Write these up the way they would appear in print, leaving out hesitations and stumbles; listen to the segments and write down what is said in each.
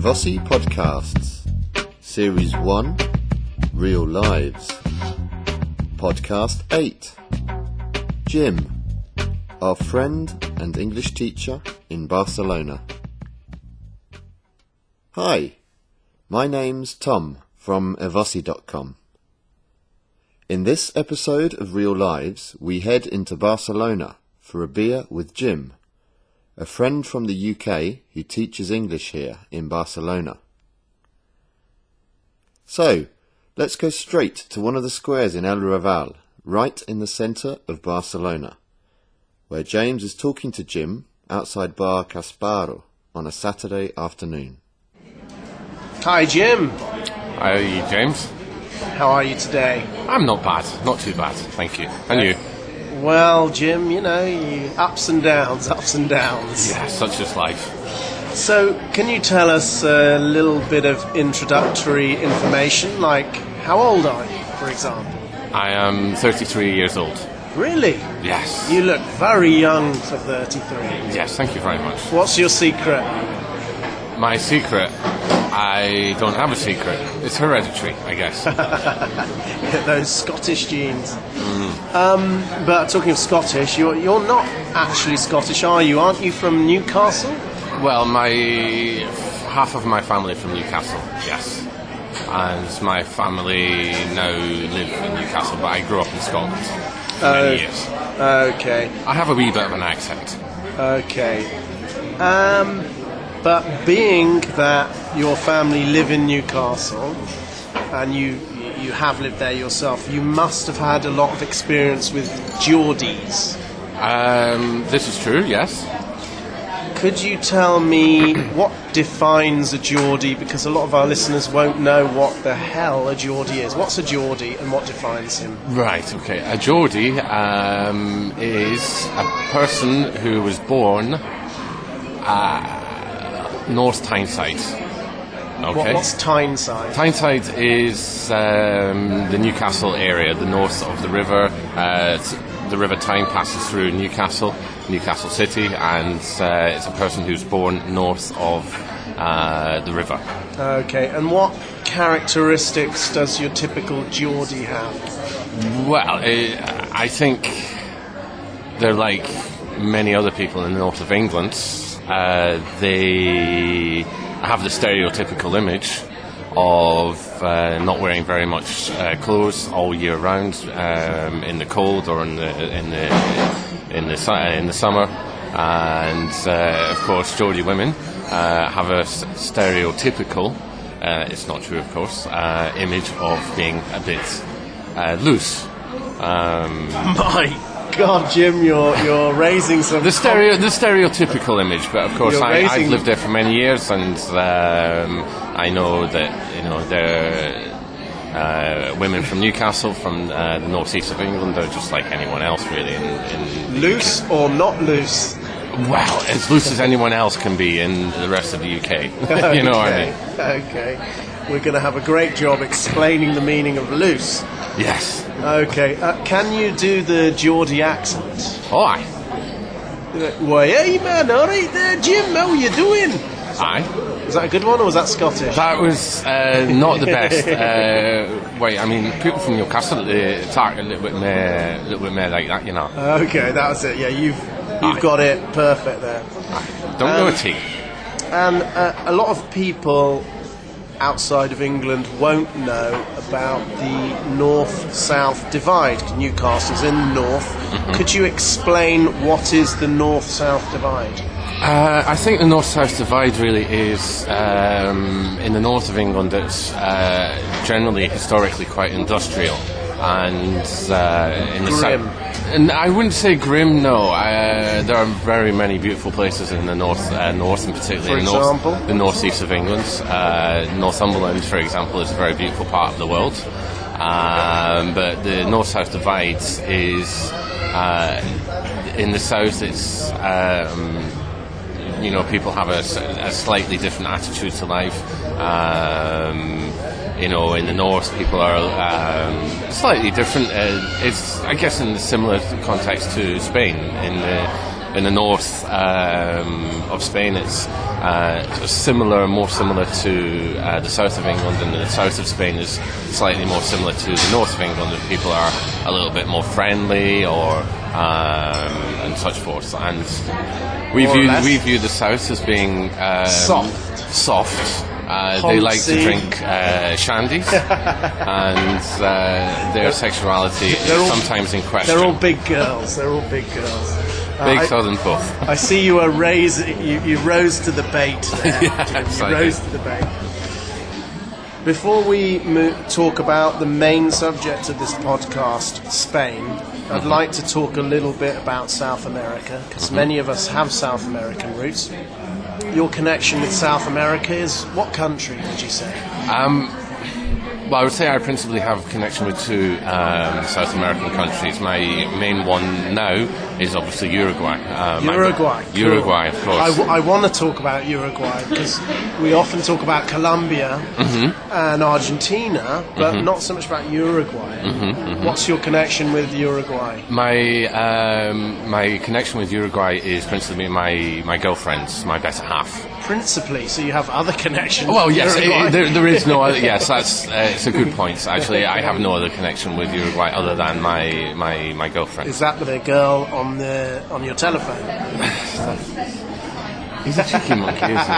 Evossi Podcasts, Series 1, Real Lives, Podcast 8, Jim, our friend and English teacher in Barcelona. Hi, my name's Tom from Evossi.com. In this episode of Real Lives, we head into Barcelona for a beer with Jim, a friend from the UK who teaches English here in Barcelona. So, let's go straight to one of the squares in El Raval, right in the centre of Barcelona, where James is talking to Jim outside Bar Casparo on a Saturday afternoon. Hi Jim. Hi James. How are you today? I'm not bad, not too bad, thank you. And you? Well, Jim, you ups and downs. Yeah, such is life. So, can you tell us a little bit of introductory information, like how old are you, for example? I am 33 years old. Really? Yes. You look very young for 33. Yes, thank you very much. What's your secret? My secret? I don't have a secret. It's hereditary, I guess. Those Scottish genes. But talking of Scottish, you're not actually Scottish, are you? Aren't you from Newcastle? Well, half of my family from Newcastle, yes. And my family now live in Newcastle, but I grew up in Scotland for many years. Okay. I have a wee bit of an accent. Okay. But being that your family live in Newcastle and you have lived there yourself, you must have had a lot of experience with Geordies. This is true, yes. Could you tell me what defines a Geordie? Because a lot of our listeners won't know what the hell a Geordie is. What's a Geordie and what defines him? Right, okay. A Geordie is a person who was born North Tyneside. Okay. What's Tyneside? Tyneside is the Newcastle area, the north of the river. The River Tyne passes through Newcastle City, and it's a person who's born north of the river. Okay, and what characteristics does your typical Geordie have? Well, I think they're like many other people in the north of England. They have the stereotypical image of not wearing very much clothes all year round in the cold or in the summer, and of course Geordie women have a stereotypical, it's not true of course, image of being a bit loose. My God, Jim, you're raising some... The stereotypical image, but of course I've lived there for many years, and I know that there are women from Newcastle, from the northeast of England. They're just like anyone else, really. Loose or not loose? Well, as loose as anyone else can be in the rest of the UK. You know what I mean? Okay. We're going to have a great job explaining the meaning of loose. Yes. Okay. Can you do the Geordie accent? Oh, aye. Why, hey man, all right there, Jim, how are you doing? Aye. Was that a good one, or was that Scottish? That was not the best. I mean, people from Newcastle talk a little bit more like that, you know. Okay, that was it. Yeah, you've got it perfect there. Aye. Don't know a tea. And a lot of people outside of England won't know about the north-south divide. Newcastle's in the north. Mm-hmm. Could you explain what is the north-south divide? I think the north-south divide really is in the north of England. It's generally historically quite industrial, and in the south. And I wouldn't say grim. No, there are very many beautiful places in the north, and particularly the northeast of England. Northumberland, for example, is a very beautiful part of the world. But the north-south divide is in the south. It's people have a slightly different attitude to life. In the north, people are slightly different. It's, I guess, in a similar context to Spain. in the north of Spain, it's more similar to the south of England, and the south of Spain is slightly more similar to the north of England, and people are a little bit more friendly, and such forth. And we view the south as being soft. They like to drink shandies, and their sexuality is sometimes in question. They're all big girls. Big southern puff. I see you are you rose to the bait there. Yes, you rose to the bait. Before we talk about the main subject of this podcast, Spain, I'd like to talk a little bit about South America, because many of us have South American roots. Your connection with South America is what country, would you say? Well, I would say I principally have a connection with two South American countries. My main one now is obviously Uruguay. Uruguay, of course. I want to talk about Uruguay because we often talk about Colombia and Argentina, but not so much about Uruguay. What's your connection with Uruguay? My connection with Uruguay is principally my girlfriend's, my better half. Principally, so you have other connections. Well, yes, there is no other. Yes, it's a good point. Actually, I have no other connection with Uruguay other than my girlfriend. Is that the girl on your telephone? He's a cheeky monkey, isn't he?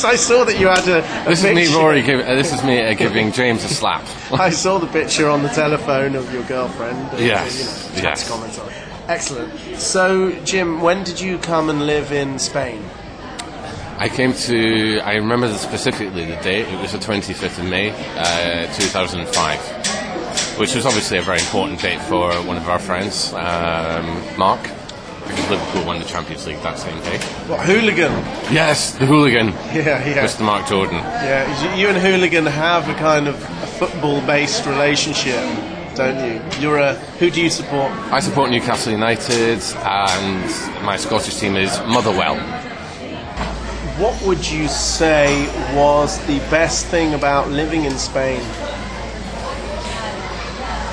I saw that you had a This picture. is me, Rory. This is me giving James a slap. I saw the picture on the telephone of your girlfriend. Yes, yes. Comments on it. Excellent. So, Jim, when did you come and live in Spain? I remember specifically the date. It was the 25th of May, 2005, which was obviously a very important date for one of our friends, Mark, because Liverpool won the Champions League that same day. What, Hooligan? Yes, the hooligan. Yeah. Mr. Mark Jordan. Yeah, you and Hooligan have a kind of a football-based relationship, don't you? Who do you support? I support Newcastle United, and my Scottish team is Motherwell. What would you say was the best thing about living in Spain?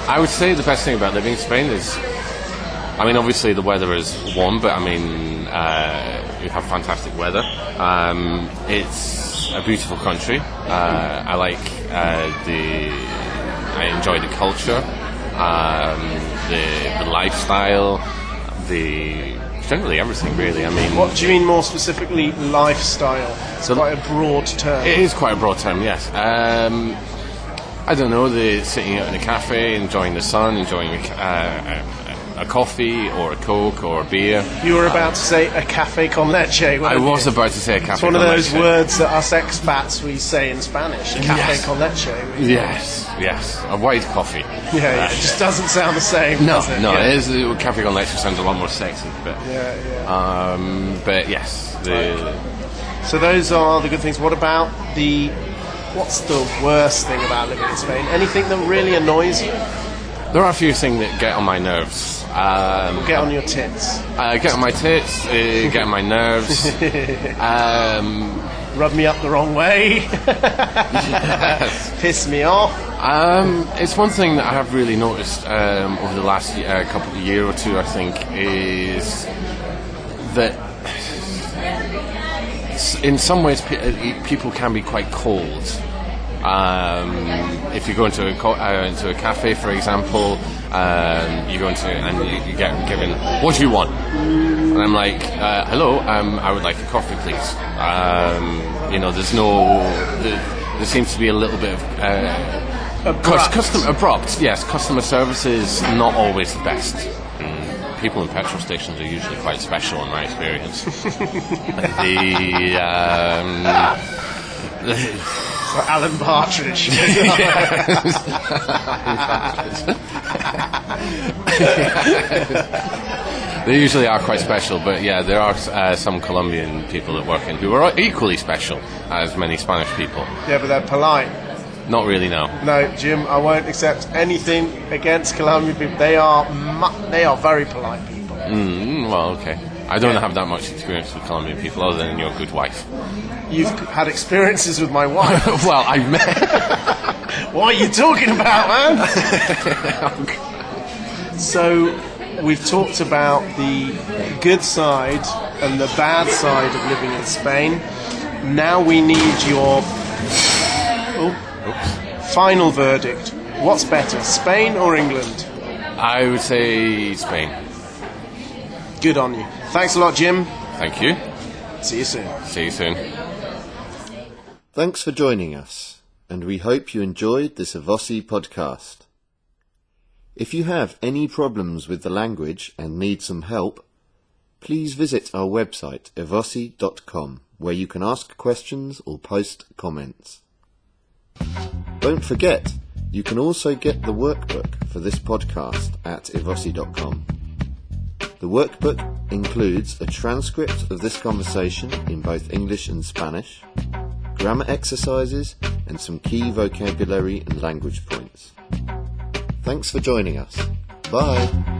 I would say the best thing about living in Spain is, obviously the weather is warm, but you have fantastic weather. It's a beautiful country. I enjoy the culture, the lifestyle, generally everything, really. What do you mean more specifically, lifestyle? It's quite a broad term. It is quite a broad term, yes. I don't know, sitting out in a cafe, enjoying the sun, enjoying a coffee or a Coke or a beer. You were about to say a café con leche, I was about to say a café con leche. It's one of those words that us expats we say in Spanish, a café con leche. Yes, a white coffee. Yeah, it just doesn't sound the same, does it? No, it is. Café con leche sounds a lot more sexy, but but yes. So those are the good things. What about what's the worst thing about living in Spain? Anything that really annoys you? There are a few things that get on my nerves. Get on your tits. Get on my tits, get on my nerves. Rub me up the wrong way. Piss me off. It's one thing that I have really noticed over the last couple of year or two, I think, is that in some ways people can be quite cold. If you go into a cafe, for example, you go into and you get given, what do you want? And I'm like, hello, I would like a coffee, please. There seems to be a little bit of abrupt. Yes, customer service is not always the best. People in petrol stations are usually quite special in my experience. Alan Partridge. They usually are quite special, but yeah, there are some Colombian people that work in who are equally special as many Spanish people. Yeah, but they're polite. Not really, no. No, Jim, I won't accept anything against Colombian people. They are very polite people. Well, okay. I don't have that much experience with Colombian people other than your good wife. You've had experiences with my wife. Well, I've met... What are you talking about, man? So, we've talked about the good side and the bad side of living in Spain. Now we need your final verdict. What's better, Spain or England? I would say Spain. Good on you. Thanks a lot, Jim. Thank you. See you soon. See you soon. Thanks for joining us, and we hope you enjoyed this Evosi podcast. If you have any problems with the language and need some help, please visit our website evosi.com, where you can ask questions or post comments. Don't forget, you can also get the workbook for this podcast at evosi.com. The workbook includes a transcript of this conversation in both English and Spanish, grammar exercises, and some key vocabulary and language points. Thanks for joining us. Bye!